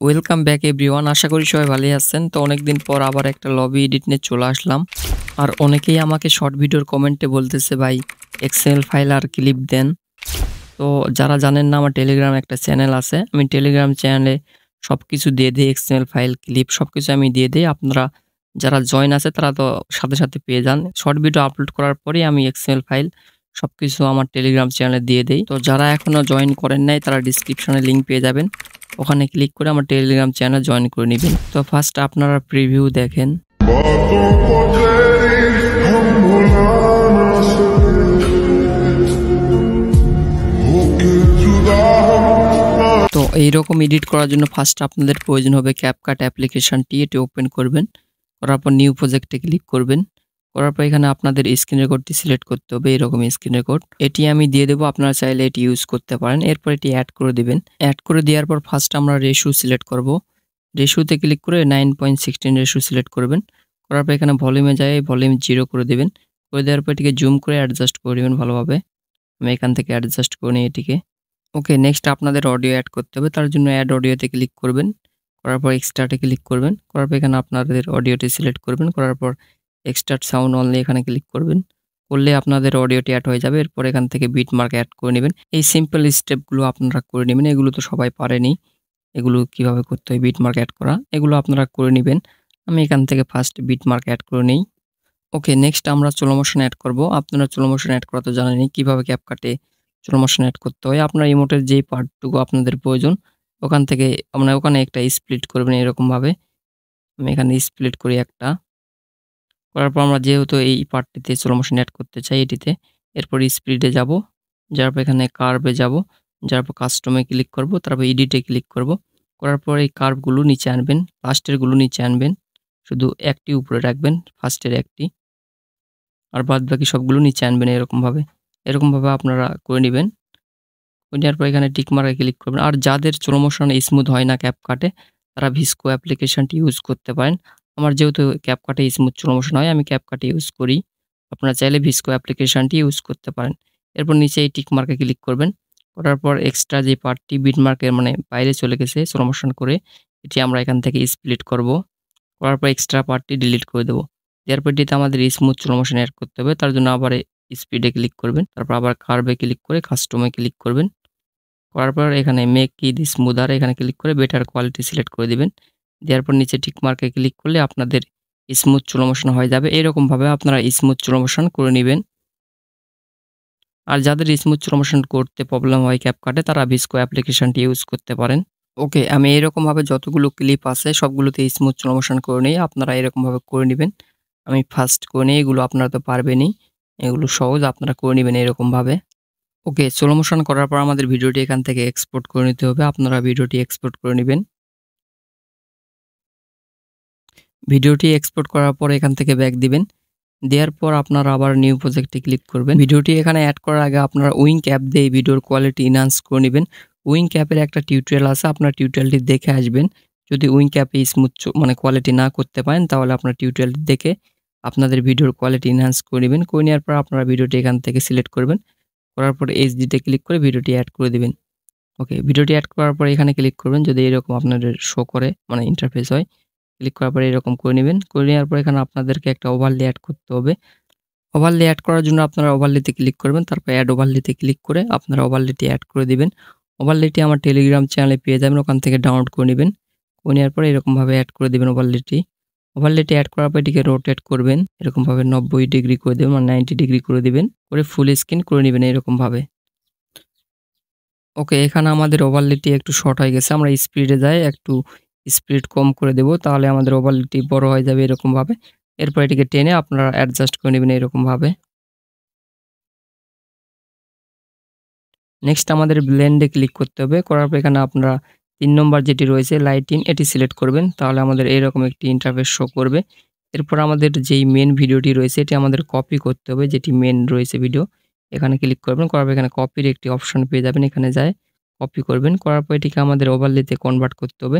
Welcome back everyone. আশা করি সবাই ভালোই আছেন। তো অনেকদিন পর আবার একটা লবি এডিট নিয়ে চলে আসলাম। আর অনেকেই আমাকে শর্ট ভিডিওর কমেন্টে বলতেছে ভাই এক্সেল ফাইল আর ক্লিপ দেন। তো যারা জানেন না, আমার টেলিগ্রাম একটা চ্যানেল আছে। আমি টেলিগ্রাম চ্যানেলে সবকিছু দিয়ে দিই, এক্সএমএল ফাইল ক্লিপ সবকিছু আমি দিয়ে দিই। আপনারা যারা জয়েন আছে তারা তো সাথে সাথে পেয়ে যান। শর্ট ভিডিও আপলোড করার পরেই আমি এক্সএমএল ফাইল সবকিছু আমার টেলিগ্রাম চ্যানেলে দিয়ে দেই। তো যারা এখনো জয়েন করেন নাই তারা ডিসক্রিপশনে লিংক পেয়ে যাবেন, ওখানে ক্লিক করে আমার টেলিগ্রাম চ্যানেল জয়েন করে নেবেন। তো ফার্স্ট আপনারা প্রিভিউ দেখেন। তো এইরকম এডিট করার জন্য ফার্স্ট আপনাদের প্রয়োজন হবে ক্যাপকাট অ্যাপ্লিকেশনটি। এটি ওপেন করবেন, করার পর নিউ প্রজেক্টে ক্লিক করবেন। করার পর এখানে আপনাদের স্ক্রিন রেকর্ডটি সিলেক্ট করতে হবে, এরকম স্ক্রিন রেকর্ড। এটি আমি দিয়ে দেবো, আপনারা চাইলে এটি ইউজ করতে পারেন। এরপর এটি অ্যাড করে দিবেন। অ্যাড করে দেওয়ার পর ফার্স্ট আমরা রেশিও সিলেক্ট করব। রেশিওতে ক্লিক করে 9.16 রেশিও সিলেক্ট করবেন। করার পর এখানে ভলিউমে যায় ভলিউম 0 করে দেবেন। করে দেওয়ার পর এটিকে জুম করে অ্যাডজাস্ট করে দেবেন ভালোভাবে। আমি এখান থেকে অ্যাডজাস্ট করে নিই এটিকে। ওকে, নেক্সট আপনাদের অডিও অ্যাড করতে হবে। তার জন্য অ্যাড অডিওতে ক্লিক করবেন। করার পর এক্সট্রাটে ক্লিক করবেন। করার পর এখানে আপনাদের অডিওটি সিলেক্ট করবেন। করার পর এক্সট্রাক্ট সাউন্ড অনলি এখানে ক্লিক করবেন। করলে আপনাদের অডিওটি অ্যাড হয়ে যাবে। এরপর এখান থেকে বিট মার্ক অ্যাড করে নেবেন। এই সিম্পল স্টেপগুলো আপনারা করে নেবেন। এগুলো তো সবাই পারেনি, এগুলো কিভাবে করতে হয় বিট মার্ক অ্যাড করা, এগুলো আপনারা করে নেবেন। আমি এখান থেকে ফার্স্ট বিট মার্ক অ্যাড করে নিই। ওকে, নেক্সট আমরা স্লো মোশন অ্যাড করব। আপনারা স্লো মোশন অ্যাড করা তো জানেনই, কিভাবে ক্যাপকাটে স্লো মোশন অ্যাড করতে হয়। আপনার ইমোটের যেই পার্টটুকু আপনাদের প্রয়োজন ওখান থেকে ওখানে একটা স্প্লিট করবেন এরকমভাবে। আমি এখানে স্প্লিট করি একটা। করার পর আমরা যেহেতু এই পার্টটিতে স্লো মোশন অ্যাড করতে চাই এটিতে, এরপর স্প্লিটে যাব, যার পর এখানে কার্ভে যাব, যার পর কাস্টমে ক্লিক করব, তারপর এডিটে ক্লিক করব। করার পর এই কার্ভগুলো নিচে আনবেন, লাস্টেরগুলো নিচে আনবেন, শুধু একটি উপরে রাখবেন, ফার্স্টের একটি, আর বাদ বাকি সবগুলো নিচে আনবেন এরকমভাবে আপনারা করে নেবেন। করে নেওয়ার পর এখানে টিক মার্কে ক্লিক করবেন। আর যাদের স্লো মোশন স্মুথ হয় না ক্যাপকাটে, তারা ভিস্কো অ্যাপ্লিকেশনটি ইউজ করতে পারেন। আমার যেহেতু ক্যাপকাটে স্মুথ স্লো মোশন হয়, আমি ক্যাপকাটে ইউজ করি। আপনারা চাইলে ভিস্কো অ্যাপ্লিকেশনটি ইউজ করতে পারেন। এরপর নিচে এই টিক মার্কে ক্লিক করবেন। করার পর এক্সট্রা যে পার্টটি বিট মার্কের বাইরে চলে গেছে স্লো মোশন করে, এটি আমরা এখান থেকে স্প্লিট করব। করার পর এক্সট্রা পার্টটি ডিলিট করে দেবো। দেওয়ার পর এটিতে আমাদের স্মুথ স্লো মোশন অ্যাড করতে হবে। তার জন্য আবার স্পিডে ক্লিক করবেন, তারপর আবার কার্ভে ক্লিক করে কাস্টমে ক্লিক করবেন। করার পর এখানে মেক ইট স্মুদার এখানে ক্লিক করে বেটার কোয়ালিটি সিলেক্ট করে দিবেন। দেওয়ার পর নিচে টিক মার্কে ক্লিক করলে আপনাদের স্মুথ স্লো মোশন হয়ে যাবে। এরকমভাবে আপনারা স্মুথ স্লো মোশন করে নেবেন। আর যাদের স্মুথ স্লো মোশন করতে প্রবলেম হয় ক্যাপকাটে, তারা ভিস্কো অ্যাপ্লিকেশনটি ইউজ করতে পারেন। ওকে, আমি এরকমভাবে যতগুলো ক্লিপ আছে সবগুলোতে স্মুথ স্লো মোশন করে নিই। আপনারা এরকমভাবে করে নেবেন। আমি ফার্স্ট করে নিই, এগুলো আপনারা তো পারবেনই, এগুলো সহজ, আপনারা করে নেবেন এরকমভাবে। ওকে, স্লো মোশন করার পর আমাদের ভিডিওটি এখান থেকে এক্সপোর্ট করে নিতে হবে। আপনারা ভিডিওটি এক্সপোর্ট করে নেবেন। ভিডিওটি এক্সপোর্ট করার পর এখান থেকে ব্যাক দিবেন। দেওয়ার পর আপনারা আবার নিউ প্রজেক্টে ক্লিক করবেন। ভিডিওটি এখানে অ্যাড করার আগে আপনারা উইঙ্ক অ্যাপ দিয়ে ভিডিওর কোয়ালিটি ইনহান্স করে নেবেন। উইঙ্ক অ্যাপের একটা টিউটোরিয়াল আছে, আপনার টিউটোরিয়ালটি দেখে আসবেন। যদি উইঙ্ক অ্যাপে স্মুথ কোয়ালিটি না করতে পারেন, তাহলে আপনার টিউটোরিয়ালটি দেখে আপনাদের ভিডিওর কোয়ালিটি ইনহান্স করে নেবেন। করে নেওয়ার পর আপনারা ভিডিওটি এখান থেকে সিলেক্ট করবেন। করার পর এইচডিতে ক্লিক করে ভিডিওটি অ্যাড করে দিবেন। ওকে, ভিডিওটি অ্যাড করার পর এখানে ক্লিক করবেন। যদি এরকম আপনাদের শো করে ইন্টারফেস হয়, ক্লিক করার পরে এরকম করে নেবেন। করে নেওয়ার পর এখানে আপনাদেরকে একটা ওভারলে অ্যাড করতে হবে। ওভারলে অ্যাড করার জন্য আপনারা ওভারলেতে ক্লিক করবেন, তারপর অ্যাড ওভারলেতে ক্লিক করে আপনারা ওভারলেটি অ্যাড করে দিবেন। ওভারলেটি আমার টেলিগ্রাম চ্যানেলে পেয়ে যাবেন, ওখান থেকে ডাউনলোড করে নেবেন। করে নেওয়ার পরে এরকমভাবে অ্যাড করে দেবেন ওভারলেটি। ওভারলেটি অ্যাড করার পর এটিকে রোটেট করবেন, এরকমভাবে 90 ডিগ্রি করে দেবেন, 90 ডিগ্রি করে দিবেন, করে ফুল স্ক্রিন করে নেবেন এরকমভাবে। ওকে, এখানে আমাদের ওভারলেটি একটু শর্ট হয়ে গেছে। আমরা স্পিডে যাই, একটু স্পিড কম করে দেব, তাহলে আমাদের ওভারলেটি বড় হয়ে যাবে এরকমভাবে। এরপর এটিকে টেনে আপনারা অ্যাডজাস্ট করে নেবেন এরকমভাবে। নেক্সট আমাদের ব্লেন্ডে ক্লিক করতে হবে। করার পর এখানে আপনারা 3 নম্বর যেটি রয়েছে লাইটিং, এটি সিলেক্ট করবেন, তাহলে আমাদের এরকম একটি ইন্টারফেস শো করবে। এরপর আমাদের যেই মেন ভিডিওটি রয়েছে এটি আমাদের কপি করতে হবে, যেটি মেন রয়েছে ভিডিও, এখানে ক্লিক করবেন। করার পর এখানে কপির একটি অপশন পেয়ে যাবেন, এখানে যায় কপি করবেন। করার পর এটিকে আমাদের ওভারলেতে কনভার্ট করতে হবে।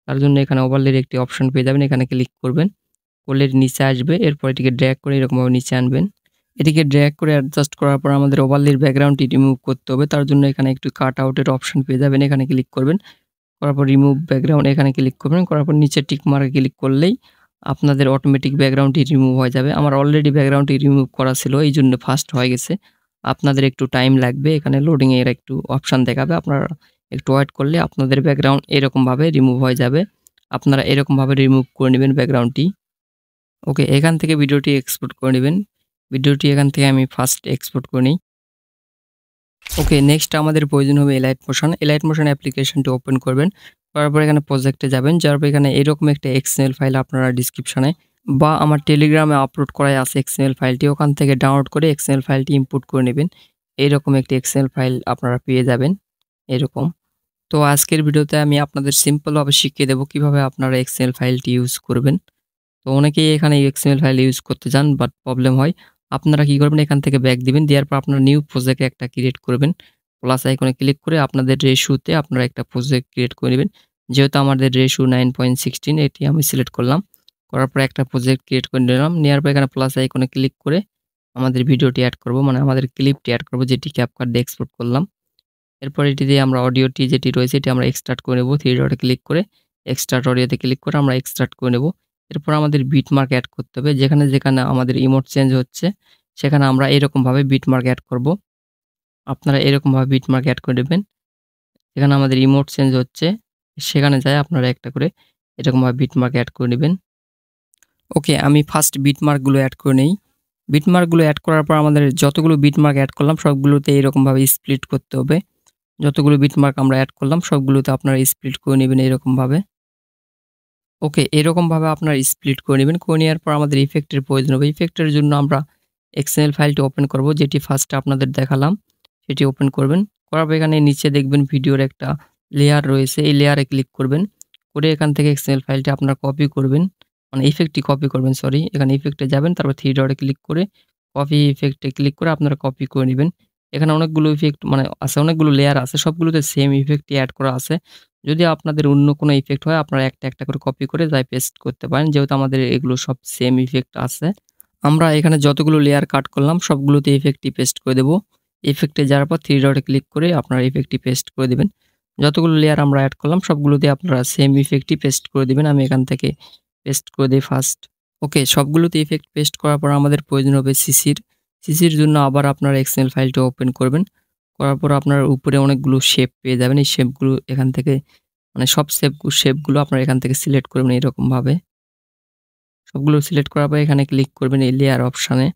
তার জন্য এখানে ওভারলের একটি অপশন পেয়ে যাবেন, এখানে ক্লিক করবেন, করলে নিচে আসবে। এরপর এটিকে ড্র্যাগ করে এরকমভাবে নিচে আনবেন। এটিকে ড্র্যাগ করে অ্যাডজাস্ট করার পর আমাদের ওভারলের ব্যাকগ্রাউন্ডটি রিমুভ করতে হবে। তার জন্য এখানে একটু কাট আউটের অপশন পেয়ে যাবেন, এখানে ক্লিক করবেন। করার পর রিমুভ ব্যাকগ্রাউন্ড এখানে ক্লিক করবেন, করার পর নিচে টিক মার্কে ক্লিক করলেই আপনাদের অটোমেটিক ব্যাকগ্রাউন্ডটি রিমুভ হয়ে যাবে। আমার অলরেডি ব্যাকগ্রাউন্ডটি রিমুভ করা ছিল, এই জন্য ফাস্ট হয়ে গেছে। আপনাদের একটু টাইম লাগবে, এখানে লোডিং এর একটু অপশান দেখাবে, আপনারা একটু ওয়েট করলে আপনাদের ব্যাকগ্রাউন্ড এরকমভাবে রিমুভ হয়ে যাবে। আপনারা এরকমভাবে রিমুভ করে নেবেন ব্যাকগ্রাউন্ডটি। ওকে, এখান থেকে ভিডিওটি এক্সপোর্ট করে নেবেন। ভিডিওটি এখান থেকে আমি ফার্স্ট এক্সপোর্ট করে নিই। ওকে, নেক্সট আমাদের প্রয়োজন হবে এলাইট মোশন। এলাইট মোশন অ্যাপ্লিকেশনটি ওপেন করবেন, করার পর এখানে প্রজেক্টে যাবেন, যার পর এখানে এরকম একটা এক্সএমএল ফাইল আপনারা ডিসক্রিপশনে বা আমার টেলিগ্রামে আপলোড করাই আছে এক্সএমএল ফাইলটি, ওখান থেকে ডাউনলোড করে এক্সএমএল ফাইলটি ইম্পোর্ট করে নেবেন। এইরকম একটি এক্সএমএল ফাইল আপনারা পেয়ে যাবেন এরকম। তো আজকের ভিডিওতে আমি আপনাদের সিম্পলভাবে শিখিয়ে দেবো কিভাবে আপনারা এক্সএমএল ফাইলটি ইউজ করবেন। তো অনেকেই এখানে এক্সএমএল ফাইল ইউজ করতে চান বাট প্রবলেম হয়। আপনারা কি করবেন, এখান থেকে ব্যাক দিবেন, দেওয়ার পর আপনারা নিউ প্রজেক্ট একটা ক্রিয়েট করবেন। প্লাস আইকনে ক্লিক করে আপনাদের রেশিওতে আপনারা একটা প্রজেক্ট ক্রিয়েট করে নেবেন। যেহেতু আমাদের রেশিও 9.16 এটি আমি সিলেক্ট করলাম, করার পর একটা প্রজেক্ট ক্রিয়েট করে নিলাম। নেওয়ার পর এখানে প্লাস আইকনে ক্লিক করে আমাদের ভিডিওটি অ্যাড করব, মানে আমাদের ক্লিপটি অ্যাড করব যেটি ক্যাপকাট দিয়ে এক্সপোর্ট করলাম। এরপর এটি দিয়ে আমরা অডিওটি যেটি রয়েছে এটি আমরা এক্সট্রাক্ট করে নেব। থ্রি ডটে ক্লিক করে এক্সট্রাক্ট অডিওতে ক্লিক করে আমরা এক্সট্রাক্ট করে নেব। এরপর আমাদের বিটমার্ক অ্যাড করতে হবে, যেখানে যেখানে আমাদের ইমোট চেঞ্জ হচ্ছে সেখানে আমরা এরকমভাবে বিটমার্ক অ্যাড করব। আপনারা এরকমভাবে বিটমার্ক অ্যাড করে দেবেন। যেখানে আমাদের ইমোট চেঞ্জ হচ্ছে সেখানে যায় আপনারা একটা করে এরকমভাবে বিটমার্ক অ্যাড করে নেবেন। ওকে, আমি ফার্স্ট বিটমার্কগুলো অ্যাড করে নেই। বিটমার্কগুলো অ্যাড করার পর আমাদের যতগুলো বিটমার্ক অ্যাড করলাম সবগুলোতে এরকমভাবে স্প্লিট করতে হবে। যতগুলো বিটমার্ক আমরা অ্যাড করলাম সবগুলোতে আপনারা স্প্লিট করে নেবেন এরকমভাবে। ওকে, এরকমভাবে আপনারা স্প্লিট করে নেবেন। করে নেওয়ার পর আমাদের ইফেক্টের প্রয়োজন হবে। ইফেক্টের জন্য আমরা এক্সএমএল ফাইলটি ওপেন করব, যেটি ফার্স্টে আপনাদের দেখালাম সেটি ওপেন করবেন। করার পর এখানে নিচে দেখবেন ভিডিওর একটা লেয়ার রয়েছে, এই লেয়ারে ক্লিক করবেন। করে এখান থেকে এক্সএমএল ফাইলটি আপনারা কপি করবেন, মানে ইফেক্টটি কপি করবেন, সরি। এখানে ইফেক্টে যাবেন, তারপর থ্রি ডটে ক্লিক করে কপি ইফেক্টে ক্লিক করে আপনারা কপি করে নেবেন। এখানে অনেকগুলো ইফেক্ট মানে আছে, অনেকগুলো লেয়ার আছে, সবগুলোতে সেম ইফেক্টই অ্যাড করা আছে। যদি আপনাদের অন্য কোনো ইফেক্ট হয় আপনারা একটা একটা করে কপি করে যাই পেস্ট করতে পারেন, যেহেতু আমাদের এগুলো সব সেম ইফেক্ট আছে। আমরা এখানে যতগুলো লেয়ার কাট করলাম সবগুলোতে ইফেক্টটি পেস্ট করে দেব। ইফেক্টে যাওয়ার পর থ্রি ডটে ক্লিক করে আপনারা ইফেক্টটি পেস্ট করে দেবেন। যতগুলো লেয়ার আমরা অ্যাড করলাম সবগুলোতে আপনারা সেম ইফেক্টটি পেস্ট করে দেবেন। আমি এখান থেকে পেস্ট করে দিই ফার্স্ট। ওকে, সবগুলোতে ইফেক্ট পেস্ট করার পর আমাদের প্রয়োজন হবে সিসির জন্য আবার আপনারা এক্সএমএল ফাইলটা ওপেন করবেন। করার পর আপনার উপরে অনেকগুলো শেপ পেয়ে যাবেন। এই শেপগুলো এখান থেকে মানে সব শেপগুলো আপনারা এখান থেকে সিলেক্ট করবেন এরকমভাবে। সবগুলো সিলেক্ট করার পর এখানে ক্লিক করবেন এই লেয়ার অপশানে।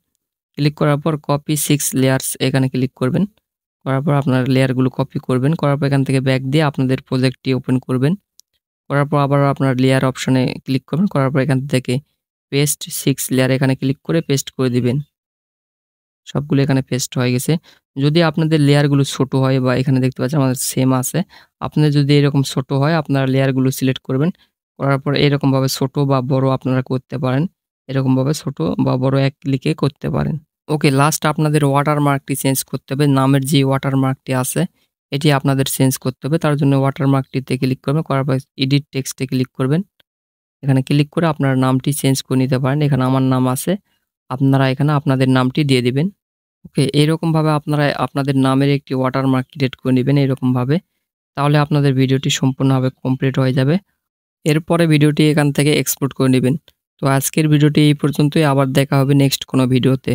ক্লিক করার পর কপি 6 লেয়ার্স এখানে ক্লিক করবেন। করার পর আপনার লেয়ারগুলো কপি করবেন। করার পর এখান থেকে ব্যাক দিয়ে আপনাদের প্রজেক্টটি ওপেন করবেন। করার পর আবার আপনার লেয়ার অপশানে ক্লিক করবেন। করার পর এখান থেকে পেস্ট 6 লেয়ার এখানে ক্লিক করে পেস্ট করে দিবেন। সবগুলো এখানে পেস্ট হয়ে গেছে। যদি আপনাদের লেয়ারগুলো ছোট হয় বা এখানে দেখতে পাচ্ছেন আমাদের সেম আছে, আপনাদের যদি এরকম ছোট হয় আপনারা লেয়ারগুলো সিলেক্ট করবেন। করার পর এরকমভাবে ছোট বা বড় আপনারা করতে পারেন। এরকমভাবে ছোট বা বড় এক ক্লিকে করতে পারেন। ওকে, লাস্ট আপনাদের ওয়াটারমার্কটি চেঞ্জ করতে হবে। নামের যে ওয়াটারমার্কটি আছে এটি আপনাদের চেঞ্জ করতে হবে। তার জন্য ওয়াটারমার্কটিতে ক্লিক করবেন। করার পর এডিট টেক্সটে ক্লিক করবেন। এখানে ক্লিক করে আপনার নামটি চেঞ্জ করে নিতে পারেন। এখানে আমার নাম আছে, আপনারা এখানে আপনাদের নামটি দিয়ে দিবেন। ওকে, এরকমভাবে আপনারা আপনাদের নামের একটি ওয়াটারমার্ক ক্রিয়েট করে নেবেন এরকমভাবে। তাহলে আপনাদের ভিডিওটি সম্পূর্ণভাবে কমপ্লিট হয়ে যাবে। এরপরে ভিডিওটি এখান থেকে এক্সপোর্ট করে নেবেন। তো আজকের ভিডিওটি এই পর্যন্তই, আবার দেখা হবে নেক্সট কোনো ভিডিওতে।